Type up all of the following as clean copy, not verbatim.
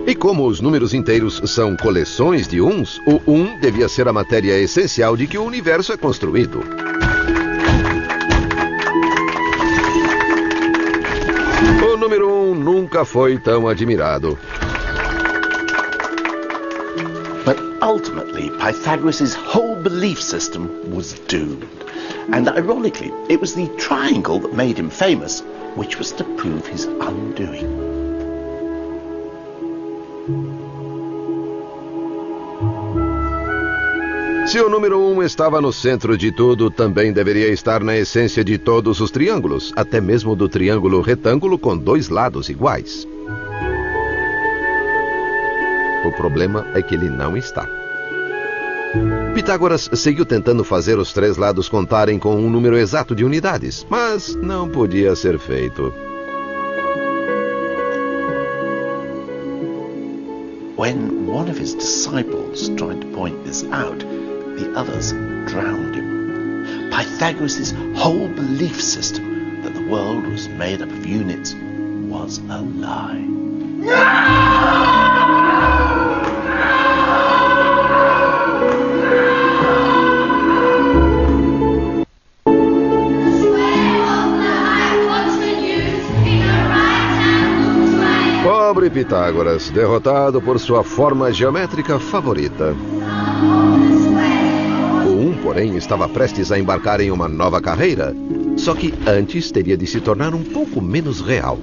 E como os números inteiros são coleções de uns, o 1 devia ser a matéria essencial de que o universo é construído. O número 1 nunca foi tão admirado. But ultimately, Pythagoras' whole belief system was doomed. And ironically, it was the triangle that made him famous, which was to prove his undoing. Se o número 1 estava no centro de tudo, também deveria estar na essência de todos os triângulos, até mesmo do triângulo retângulo com dois lados iguais. O problema é que ele não está. Pitágoras seguiu tentando fazer os três lados contarem com um número exato de unidades, mas não podia ser feito. When one of his disciples tried to point this out, the others drowned him. Pythagoras' whole belief system that the world was made up of units was a lie. Pobre Pitágoras, derrotado por sua forma geométrica favorita. O 1, porém, estava prestes a embarcar em uma nova carreira, só que antes teria de se tornar um pouco menos real.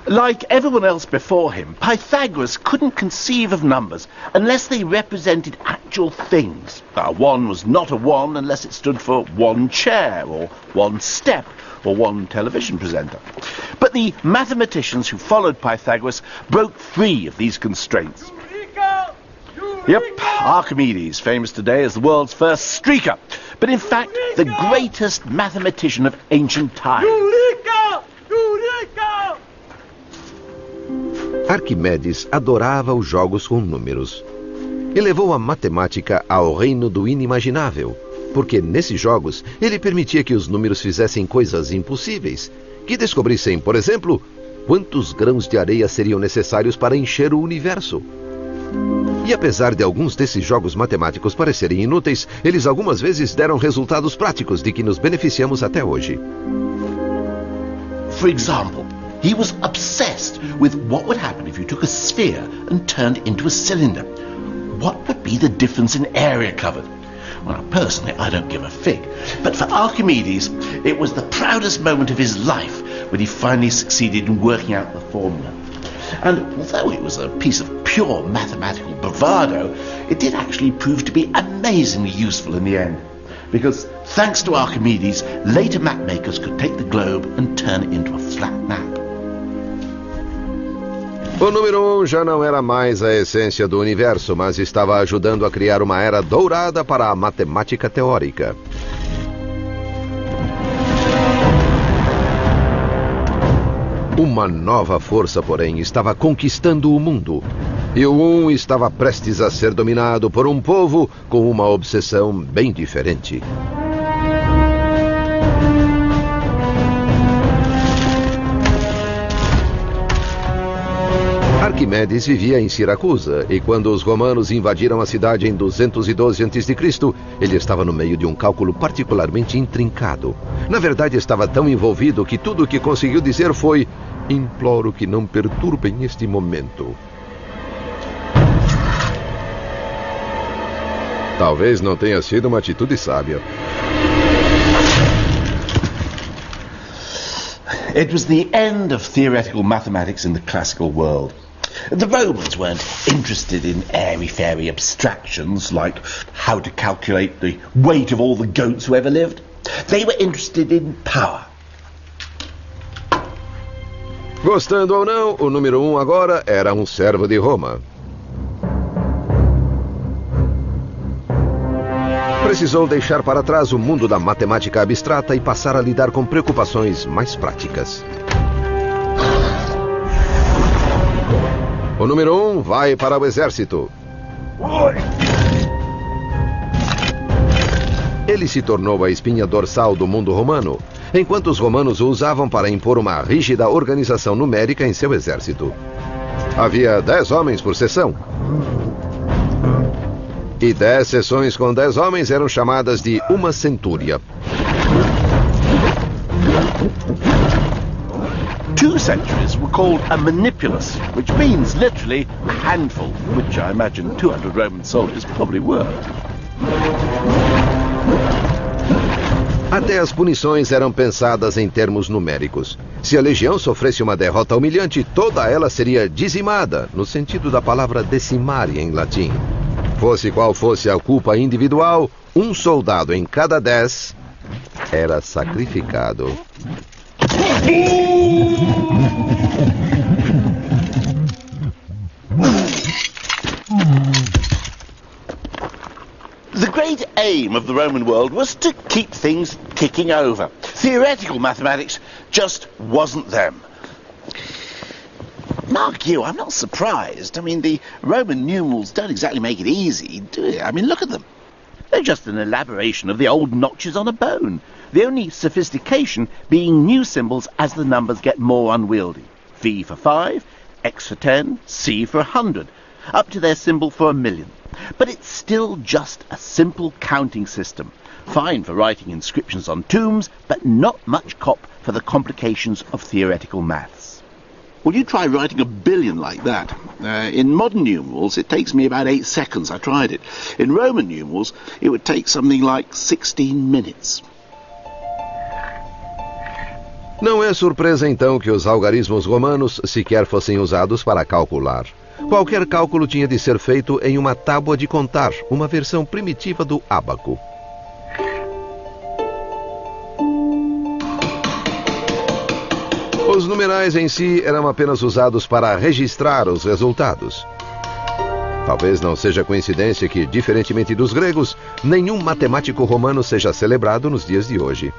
Like everyone else before him, Pythagoras couldn't conceive of numbers unless they represented actual things. 1 was not a 1 unless it stood for one chair, or one step, or one television presenter. But the mathematicians who followed Pythagoras broke free of these constraints. Yep, Archimedes, famous today as the world's first streaker, but in fact the greatest mathematician of ancient times. Arquimedes adorava os jogos com números. E levou a matemática ao reino do inimaginável, porque nesses jogos ele permitia que os números fizessem coisas impossíveis, que descobrissem, por exemplo, quantos grãos de areia seriam necessários para encher o universo. E apesar de alguns desses jogos matemáticos parecerem inúteis, eles algumas vezes deram resultados práticos de que nos beneficiamos até hoje. For example, he was obsessed with what would happen if you took a sphere and turned it into a cylinder. What would be the difference in area covered? Well, personally, I don't give a fig. But for Archimedes, it was the proudest moment of his life when he finally succeeded in working out the formula. And although it was a piece of pure mathematical bravado, it did actually prove to be amazingly useful in the end. Because thanks to Archimedes, later mapmakers could take the globe and turn it into a flat map. O número 1 já não era mais a essência do universo, mas estava ajudando a criar uma era dourada para a matemática teórica. Uma nova força, porém, estava conquistando o mundo. E o 1 estava prestes a ser dominado por um povo com uma obsessão bem diferente. Arquimedes vivia em Siracusa, e quando os romanos invadiram a cidade em 212 a.C., ele estava no meio de um cálculo particularmente intrincado. Na verdade, estava tão envolvido que tudo o que conseguiu dizer foi: "Imploro que não perturbem este momento." Talvez não tenha sido uma atitude sábia. It was the end of theoretical mathematics in the classical world. The Romans weren't interested in airy-fairy abstractions like how to calculate the weight of all the goats who ever lived. They were interested in power. Gostando ou não, o número 1 agora era um servo de Roma. Precisou deixar para trás o mundo da matemática abstrata e passar a lidar com preocupações mais práticas. O número 1 vai para o exército. Ele se tornou a espinha dorsal do mundo romano, enquanto os romanos o usavam para impor uma rígida organização numérica em seu exército. Havia 10 homens por seção. E 10 seções com 10 homens eram chamadas de uma centúria. 2 centuries were called a manipulus, which means literally a handful, which I imagine 200 Roman soldiers probably were. Até as punições eram pensadas em termos numéricos. Se a legião sofresse uma derrota humilhante, toda ela seria dizimada, no sentido da palavra decimare em latim. Fosse qual fosse a culpa individual, um soldado em cada 10 era sacrificado. The great aim of the Roman world was to keep things ticking over. Theoretical mathematics just wasn't them. Mark you, I'm not surprised. I mean, the Roman numerals don't exactly make it easy, do they? I mean, look at them. They're just an elaboration of the old notches on a bone. The only sophistication being new symbols as the numbers get more unwieldy. V for 5, X for 10, C for 100, up to their symbol for 1,000,000. But it's still just a simple counting system. Fine for writing inscriptions on tombs, but not much cop for the complications of theoretical maths. Well, you try writing 1,000,000,000 like that. In modern numerals, it takes me about 8 seconds. I tried it. In Roman numerals, it would take something like 16 minutes. Não é surpresa, então, que os algarismos romanos sequer fossem usados para calcular. Qualquer cálculo tinha de ser feito em uma tábua de contar, uma versão primitiva do ábaco. Os numerais em si eram apenas usados para registrar os resultados. Talvez não seja coincidência que, diferentemente dos gregos, nenhum matemático romano seja celebrado nos dias de hoje.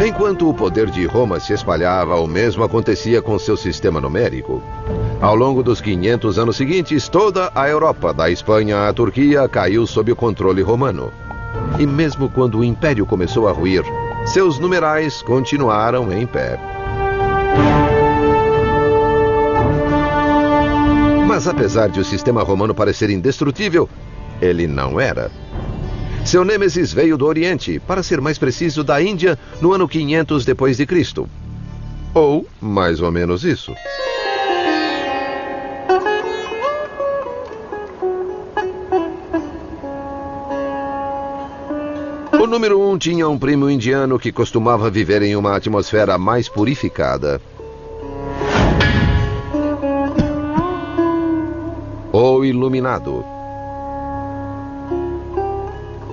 Enquanto o poder de Roma se espalhava, o mesmo acontecia com seu sistema numérico. Ao longo dos 500 anos seguintes, toda a Europa, da Espanha à Turquia, caiu sob o controle romano. E mesmo quando o império começou a ruir, seus numerais continuaram em pé. Mas apesar de o sistema romano parecer indestrutível, ele não era. Seu nêmesis veio do Oriente, para ser mais preciso, da Índia, no ano 500 depois de Cristo. Ou mais ou menos isso. O número 1 tinha um primo indiano que costumava viver em uma atmosfera mais purificada. O iluminado.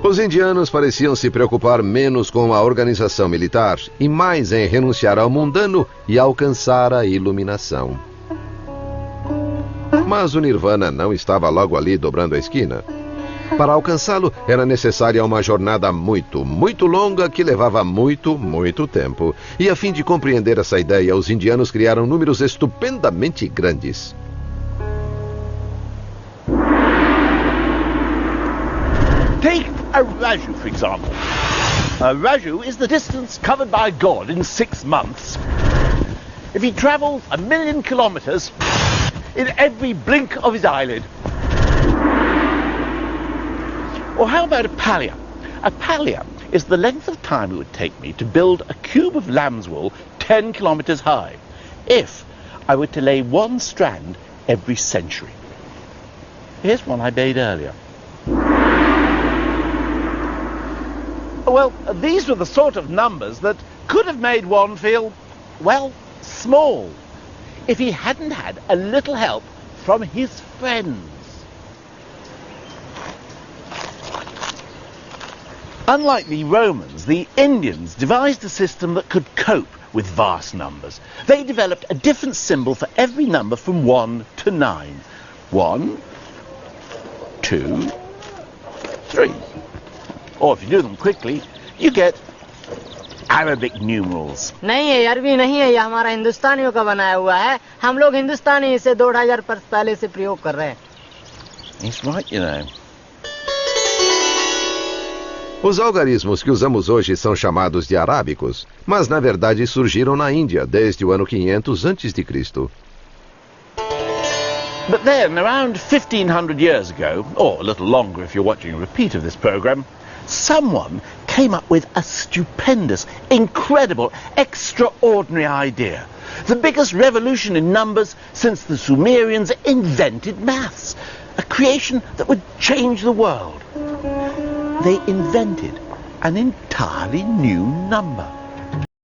Os indianos pareciam se preocupar menos com a organização militar e mais em renunciar ao mundano e alcançar a iluminação. Mas o Nirvana não estava logo ali dobrando a esquina. Para alcançá-lo, era necessária uma jornada muito, muito longa que levava muito, muito tempo. E a fim de compreender essa ideia, os indianos criaram números estupendamente grandes. Take a raju, for example. A raju is the distance covered by God in 6 months. If he travels 1,000,000 kilometers in every blink of his eyelid. Or how about a pallia? A pallia is the length of time it would take me to build a cube of lamb's wool 10 kilometers high, if I were to lay 1 strand every century. Here's one I made earlier. Well, these were the sort of numbers that could have made one feel, well, small, if he hadn't had a little help from his friends. Unlike the Romans, the Indians devised a system that could cope with vast numbers. They developed a different symbol for every number from 1 to 9. 1, 2, 3. Or if you do them quickly, you get Arabic numerals. नहीं है, अरबी नहीं है, ये हमारा हिंदुस्तानियों का बनाया हुआ है. हम लोग हिंदुस्तानी इसे 2000 वर्ष पहले से प्रयोग कर रहे हैं. He's right, you know. Os algarismos que usamos hoje são chamados de arábicos, mas na verdade surgiram na Índia desde o ano 500 a.C. But then, around 1500 years ago, or a little longer if you're watching a repeat of this program, someone came up with a stupendous, incredible, extraordinary idea. The biggest revolution in numbers since the Sumerians invented maths. A creation that would change the world. They invented an entirely new number.